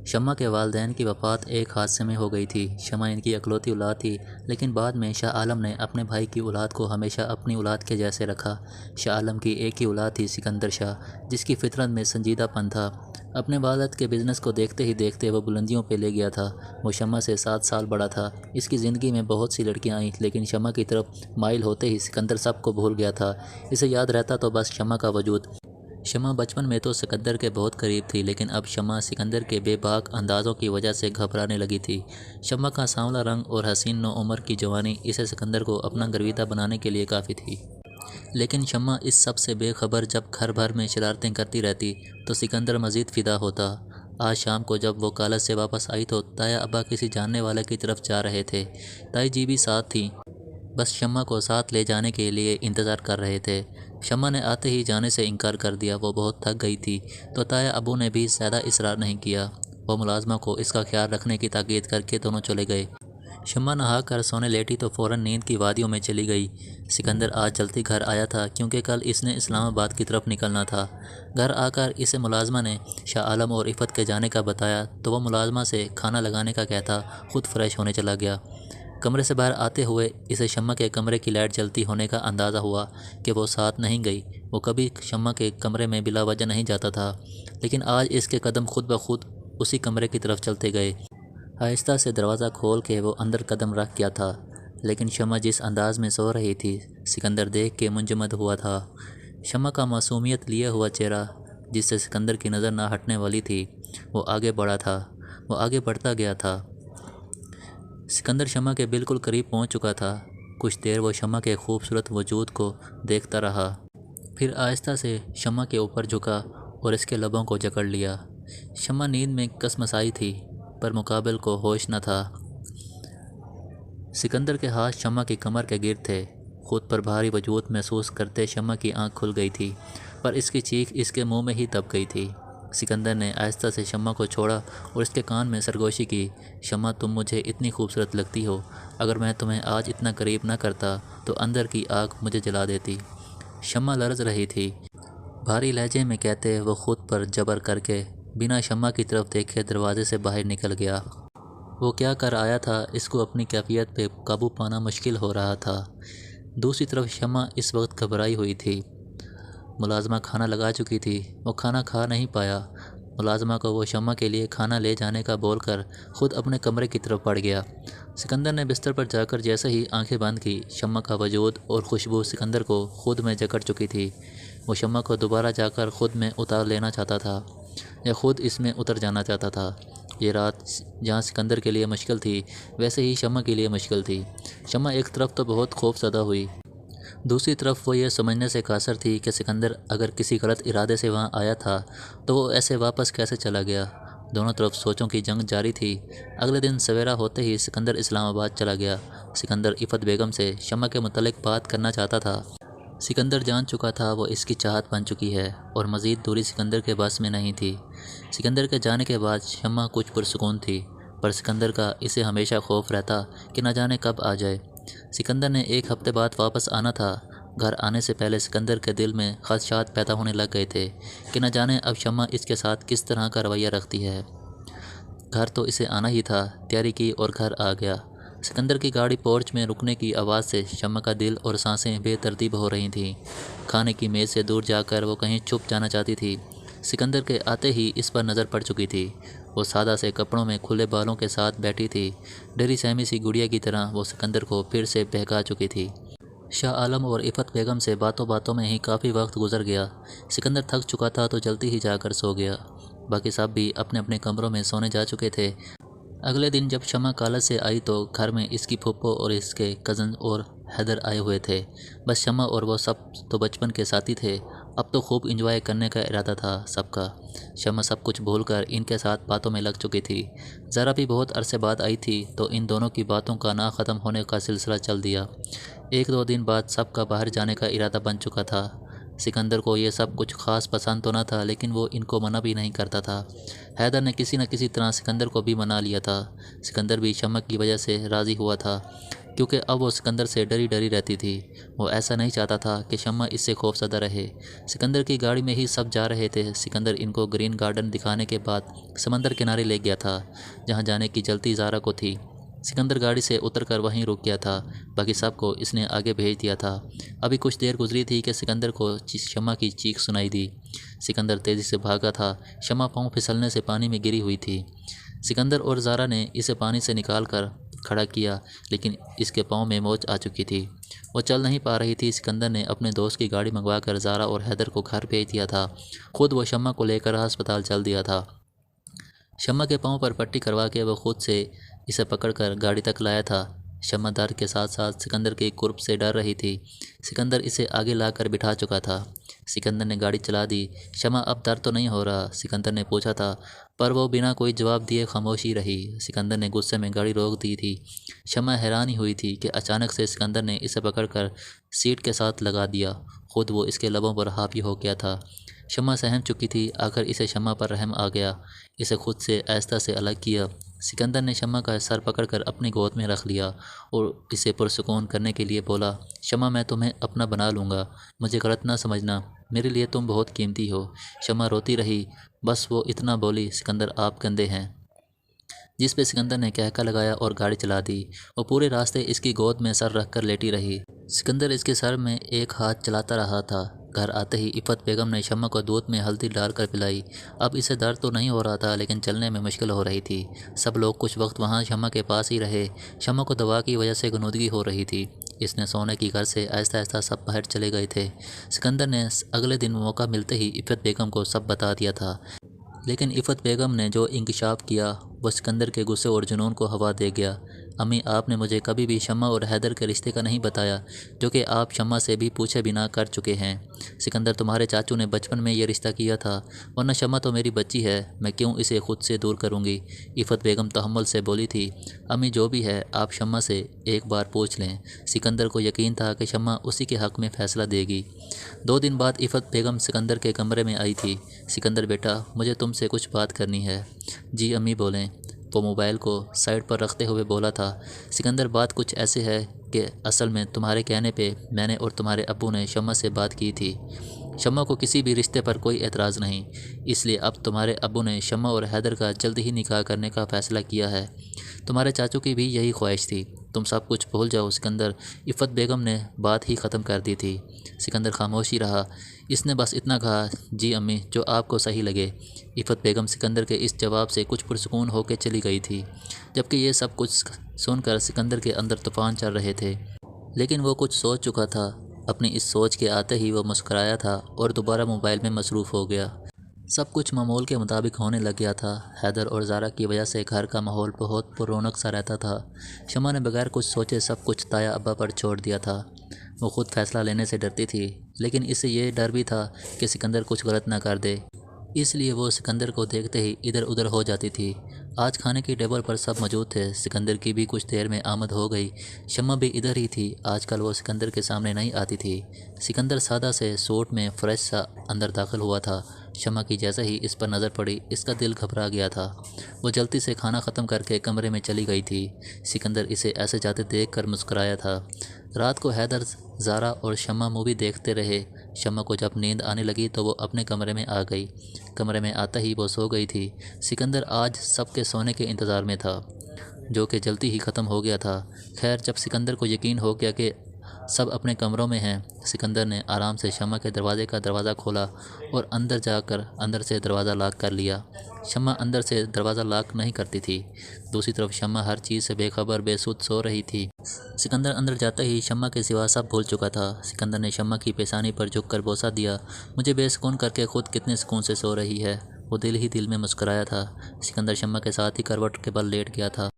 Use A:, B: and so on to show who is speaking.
A: شمع کے والدین کی وفات ایک حادثے میں ہو گئی تھی۔ شمع ان کی اکلوتی اولاد تھی، لیکن بعد میں شاہ عالم نے اپنے بھائی کی اولاد کو ہمیشہ اپنی اولاد کے جیسے رکھا۔ شاہ عالم کی ایک ہی اولاد تھی، سکندر شاہ، جس کی فطرت میں سنجیدہ پن تھا۔ اپنے والد کے بزنس کو دیکھتے ہی دیکھتے وہ بلندیوں پہ لے گیا تھا۔ وہ شمع سے 7 سال بڑا تھا۔ اس کی زندگی میں بہت سی لڑکیاں آئیں، لیکن شمع کی طرف مائل ہوتے ہی سکندر سب کو بھول گیا تھا۔ اسے یاد رہتا تو بس شمع کا وجود۔ شمع بچپن میں تو سکندر کے بہت قریب تھی، لیکن اب شمع سکندر کے بے باک اندازوں کی وجہ سے گھبرانے لگی تھی۔ شمع کا سانولا رنگ اور حسین نوعمر کی جوانی اسے سکندر کو اپنا گرویدہ بنانے کے لیے کافی تھی۔ لیکن شمع اس سب سے بے خبر جب گھر بھر میں شرارتیں کرتی رہتی تو سکندر مزید فدا ہوتا۔ آج شام کو جب وہ کالج سے واپس آئی تو تایا ابا کسی جاننے والے کی طرف جا رہے تھے۔ تائی جی بھی ساتھ تھیں، بس شمع کو ساتھ لے جانے کے لیے انتظار کر رہے تھے۔ شمع نے آتے ہی جانے سے انکار کر دیا، وہ بہت تھک گئی تھی، تو تایا ابو نے بھی زیادہ اصرار نہیں کیا۔ وہ ملازمہ کو اس کا خیال رکھنے کی تاکید کر کے دونوں چلے گئے۔ شمع نہا کر سونے لیٹی تو فوراً نیند کی وادیوں میں چلی گئی۔ سکندر آج جلدی گھر آیا تھا کیونکہ کل اس نے اسلام آباد کی طرف نکلنا تھا۔ گھر آ کر اسے ملازمہ نے شاہ عالم اور عفت کے جانے کا بتایا تو وہ ملازمہ سے کھانا لگانے کا کہتا خود فریش ہونے چلا گیا۔ کمرے سے باہر آتے ہوئے اسے شمع کے کمرے کی لائٹ جلتی ہونے کا اندازہ ہوا کہ وہ ساتھ نہیں گئی۔ وہ کبھی شمع کے کمرے میں بلا وجہ نہیں جاتا تھا، لیکن آج اس کے قدم خود بخود اسی کمرے کی طرف چلتے گئے۔ آہستہ سے دروازہ کھول کے وہ اندر قدم رکھ گیا تھا، لیکن شمع جس انداز میں سو رہی تھی سکندر دیکھ کے منجمد ہوا تھا۔ شمع کا معصومیت لیا ہوا چہرہ جس سے سکندر کی نظر نہ ہٹنے والی تھی، وہ آگے بڑھتا گیا تھا۔ سکندر شمع کے بالکل قریب پہنچ چکا تھا۔ کچھ دیر وہ شمع کے خوبصورت وجود کو دیکھتا رہا، پھر آہستہ سے شمع کے اوپر جھکا اور اس کے لبوں کو جکڑ لیا۔ شمع نیند میں کسمسائی تھی، پر مقابل کو ہوش نہ تھا۔ سکندر کے ہاتھ شمع کی کمر کے گرد تھے۔ خود پر بھاری وجود محسوس کرتے شمع کی آنکھ کھل گئی تھی، پر اس کی چیخ اس کے منہ میں ہی دب گئی تھی۔ سکندر نے آہستہ سے شمع کو چھوڑا اور اس کے کان میں سرگوشی کی، شمع تم مجھے اتنی خوبصورت لگتی ہو، اگر میں تمہیں آج اتنا قریب نہ کرتا تو اندر کی آگ مجھے جلا دیتی۔ شمع لرز رہی تھی۔ بھاری لہجے میں کہتے وہ خود پر جبر کر کے بنا شمع کی طرف دیکھے دروازے سے باہر نکل گیا۔ وہ کیا کر آیا تھا، اس کو اپنی کیفیت پہ قابو پانا مشکل ہو رہا تھا۔ دوسری طرف شمع اس وقت گھبرائی ہوئی تھی۔ ملازمہ کھانا لگا چکی تھی، وہ کھانا کھا نہیں پایا۔ ملازمہ کو وہ شمع کے لیے کھانا لے جانے کا بول کر خود اپنے کمرے کی طرف بڑھ گیا۔ سکندر نے بستر پر جا کر جیسے ہی آنکھیں بند کی، شمع کا وجود اور خوشبو سکندر کو خود میں جکڑ چکی تھی۔ وہ شمع کو دوبارہ جا کر خود میں اتار لینا چاہتا تھا، یا خود اس میں اتر جانا چاہتا تھا۔ یہ رات جہاں سکندر کے لیے مشکل تھی، ویسے ہی شمع کے لیے مشکل تھی۔ شمع ایک طرف تو بہت خوف زدہ ہوئی، دوسری طرف وہ یہ سمجھنے سے قاصر تھی کہ سکندر اگر کسی غلط ارادے سے وہاں آیا تھا تو وہ ایسے واپس کیسے چلا گیا۔ دونوں طرف سوچوں کی جنگ جاری تھی۔ اگلے دن سویرا ہوتے ہی سکندر اسلام آباد چلا گیا۔ سکندر عفت بیگم سے شمع کے متعلق بات کرنا چاہتا تھا۔ سکندر جان چکا تھا وہ اس کی چاہت بن چکی ہے اور مزید دوری سکندر کے بس میں نہیں تھی۔ سکندر کے جانے کے بعد شمع کچھ پرسکون تھی، پر سکندر کا اسے ہمیشہ خوف رہتا کہ نہ جانے کب آ جائے۔ سکندر نے 1 ہفتے بعد واپس آنا تھا۔ گھر آنے سے پہلے سکندر کے دل میں خدشات پیدا ہونے لگ گئے تھے کہ نہ جانے اب شمع اس کے ساتھ کس طرح کا رویہ رکھتی ہے۔ گھر تو اسے آنا ہی تھا، تیاری کی اور گھر آ گیا۔ سکندر کی گاڑی پورچ میں رکنے کی آواز سے شمع کا دل اور سانسیں بے ترتیب ہو رہی تھیں۔ کھانے کی میز سے دور جا کر وہ کہیں چھپ جانا چاہتی تھی۔ سکندر کے آتے ہی اس پر نظر پڑ چکی تھی۔ وہ سادہ سے کپڑوں میں کھلے بالوں کے ساتھ بیٹھی تھی، ڈری سہمی سی گڑیا کی طرح وہ سکندر کو پھر سے بہکا چکی تھی۔ شاہ عالم اور عفت بیگم سے باتوں میں ہی کافی وقت گزر گیا۔ سکندر تھک چکا تھا تو جلدی ہی جا کر سو گیا۔ باقی سب بھی اپنے اپنے کمروں میں سونے جا چکے تھے۔ اگلے دن جب شمع کالج سے آئی تو گھر میں اس کی پھپھو اور اس کے کزن اور حیدر آئے ہوئے تھے۔ بس شمع اور وہ سب تو بچپن کے ساتھی تھے، اب تو خوب انجوائے کرنے کا ارادہ تھا سب کا۔ شمع سب کچھ بھول کر ان کے ساتھ باتوں میں لگ چکی تھی۔ ذرا بھی بہت عرصے بعد آئی تھی تو ان دونوں کی باتوں کا نہ ختم ہونے کا سلسلہ چل دیا۔ 1-2 دن بعد سب کا باہر جانے کا ارادہ بن چکا تھا۔ سکندر کو یہ سب کچھ خاص پسند تو نہ تھا، لیکن وہ ان کو منع بھی نہیں کرتا تھا۔ حیدر نے کسی نہ کسی طرح سکندر کو بھی منا لیا تھا۔ سکندر بھی شمع کی وجہ سے راضی ہوا تھا کیونکہ اب وہ سکندر سے ڈری ڈری رہتی تھی۔ وہ ایسا نہیں چاہتا تھا کہ شمع اس سے خوف زدہ رہے۔ سکندر کی گاڑی میں ہی سب جا رہے تھے۔ سکندر ان کو گرین گارڈن دکھانے کے بعد سمندر کنارے لے گیا تھا جہاں جانے کی جلدی زارا کو تھی۔ سکندر گاڑی سے اتر کر وہیں رک گیا تھا، باقی سب کو اس نے آگے بھیج دیا تھا۔ ابھی کچھ دیر گزری تھی کہ سکندر کو شمع کی چیخ سنائی دی۔ سکندر تیزی سے بھاگا تھا۔ شمع پاؤں پھسلنے سے پانی میں گری ہوئی تھی۔ سکندر اور زارا نے اسے پانی سے نکال کر کھڑا کیا، لیکن اس کے پاؤں میں موچ آ چکی تھی۔ وہ چل نہیں پا رہی تھی۔ سکندر نے اپنے دوست کی گاڑی منگوا کر زارا اور حیدر کو گھر بھیج دیا تھا۔ خود وہ شمع کو لے کر ہسپتال چل دیا تھا۔ شمع کے پاؤں پر پٹی کروا کے وہ خود سے اسے پکڑ کر گاڑی تک لایا تھا۔ شمع درد کے ساتھ ساتھ سکندر کے قرب سے ڈر رہی تھی۔ سکندر اسے آگے لا کر بٹھا چکا تھا۔ سکندر نے گاڑی چلا دی۔ شمع اب درد تو نہیں ہو رہا؟ سکندر نے پوچھا تھا، پر وہ بنا کوئی جواب دیے خاموشی رہی۔ سکندر نے غصے میں گاڑی روک دی تھی۔ شمع حیران ہی ہوئی تھی کہ اچانک سے سکندر نے اسے پکڑ کر سیٹ کے ساتھ لگا دیا، خود وہ اس کے لبوں پر حاوی ہو گیا تھا۔ شمع سہم چکی تھی۔ آخر اسے شمع پر رحم آ گیا۔ اسے خود سے آہستہ سے الگ کیا۔ سکندر نے شمع کا سر پکڑ کر اپنی گود میں رکھ لیا اور اسے پرسکون کرنے کے لیے بولا، شمع میں تمہیں اپنا بنا لوں گا، مجھے غلط نہ سمجھنا، میرے لیے تم بہت قیمتی ہو۔ شمع روتی رہی، بس وہ اتنا بولی، سکندر آپ گندے ہیں، جس پہ سکندر نے کہکا لگایا اور گاڑی چلا دی۔ وہ پورے راستے اس کی گود میں سر رکھ کر لیٹی رہی۔ سکندر اس کے سر میں ایک ہاتھ چلاتا رہا تھا۔ گھر آتے ہی عفت بیگم نے شمع کو دودھ میں ہلدی ڈال کر پلائی۔ اب اسے درد تو نہیں ہو رہا تھا، لیکن چلنے میں مشکل ہو رہی تھی۔ سب لوگ کچھ وقت وہاں شمع کے پاس ہی رہے۔ شمع کو دوا کی وجہ سے غنودگی ہو رہی تھی، اس نے سونے کی گھر سے آہستہ آہستہ سب باہر چلے گئے تھے۔ سکندر نے اگلے دن موقع ملتے ہی عفت بیگم کو سب بتا دیا تھا، لیکن عفت بیگم نے جو انکشاف کیا وہ سکندر کے غصے اور جنون کو ہوا دے گیا۔ امی، آپ نے مجھے کبھی بھی شمع اور حیدر کے رشتے کا نہیں بتایا، جو کہ آپ شمع سے بھی پوچھے بنا کر چکے ہیں۔ سکندر، تمہارے چاچو نے بچپن میں یہ رشتہ کیا تھا، ورنہ شمع تو میری بچی ہے، میں کیوں اسے خود سے دور کروں گی؟ عفت بیگم تحمل سے بولی تھی، امی جو بھی ہے آپ شمع سے ایک بار پوچھ لیں۔ سکندر کو یقین تھا کہ شمع اسی کے حق میں فیصلہ دے گی۔ 2 دن بعد عفت بیگم سکندر کے کمرے میں آئی تھی۔ سکندر بیٹا، مجھے تم سے کچھ بات کرنی ہے۔ جی امی بولیں۔ وہ موبائل کو سائیڈ پر رکھتے ہوئے بولا تھا، سکندر بات کچھ ایسے ہے کہ اصل میں تمہارے کہنے پہ میں نے اور تمہارے ابو نے شمع سے بات کی تھی۔ شمع کو کسی بھی رشتے پر کوئی اعتراض نہیں، اس لیے اب تمہارے ابو نے شمع اور حیدر کا جلد ہی نکاح کرنے کا فیصلہ کیا ہے۔ تمہارے چاچو کی بھی یہی خواہش تھی، تم سب کچھ بھول جاؤ سکندر۔ عفت بیگم نے بات ہی ختم کر دی تھی۔ سکندر خاموشی رہا۔ اس نے بس اتنا کہا، جی امی، جو آپ کو صحیح لگے۔ عفت بیگم سکندر کے اس جواب سے کچھ پرسکون ہو کے چلی گئی تھی، جبکہ یہ سب کچھ سن کر سکندر کے اندر طوفان چل رہے تھے، لیکن وہ کچھ سوچ چکا تھا۔ اپنی اس سوچ کے آتے ہی وہ مسکرایا تھا اور دوبارہ موبائل میں مصروف ہو گیا۔ سب کچھ معمول کے مطابق ہونے لگ گیا تھا۔ حیدر اور زارا کی وجہ سے گھر کا ماحول بہت پر رونق سا رہتا تھا۔ شمع نے بغیر کچھ سوچے سب کچھ تایا ابا پر چھوڑ دیا تھا۔ وہ خود فیصلہ لینے سے ڈرتی تھی، لیکن اس سے یہ ڈر بھی تھا کہ سکندر کچھ غلط نہ کر دے، اس لیے وہ سکندر کو دیکھتے ہی ادھر ادھر ہو جاتی تھی۔ آج کھانے کی ٹیبل پر سب موجود تھے۔ سکندر کی بھی کچھ دیر میں آمد ہو گئی۔ شمع بھی ادھر ہی تھی۔ آج کل وہ سکندر کے سامنے نہیں آتی تھی۔ سکندر سادہ سے سوٹ میں فریش سا اندر داخل ہوا تھا۔ شمع کی جیسے ہی اس پر نظر پڑی، اس کا دل گھبرا گیا تھا۔ وہ جلدی سے کھانا ختم کر کے کمرے میں چلی گئی تھی۔ سکندر اسے ایسے جاتے دیکھ کر مسکرایا تھا۔ رات کو حیدر، زارا اور شمع مووی دیکھتے رہے۔ شمع کو جب نیند آنے لگی تو وہ اپنے کمرے میں آ گئی۔ کمرے میں آتے ہی وہ سو گئی تھی۔ سکندر آج سب کے سونے کے انتظار میں تھا، جو کہ جلدی ہی ختم ہو گیا تھا۔ خیر، جب سکندر کو یقین ہو گیا کہ سب اپنے کمروں میں ہیں، سکندر نے آرام سے شمع کے دروازے کا دروازہ کھولا اور اندر جا کر اندر سے دروازہ لاک کر لیا۔ شمع اندر سے دروازہ لاک نہیں کرتی تھی۔ دوسری طرف شمع ہر چیز سے بے خبر بے سود سو رہی تھی۔ سکندر اندر جاتے ہی شمع کے سوا سب بھول چکا تھا۔ سکندر نے شمع کی پیشانی پر جھک کر بوسہ دیا، مجھے بے سکون کر کے خود کتنے سکون سے سو رہی ہے۔ وہ دل ہی دل میں مسکرایا تھا۔ سکندر شمع کے ساتھ ہی کروٹ کے بل لیٹ گیا تھا۔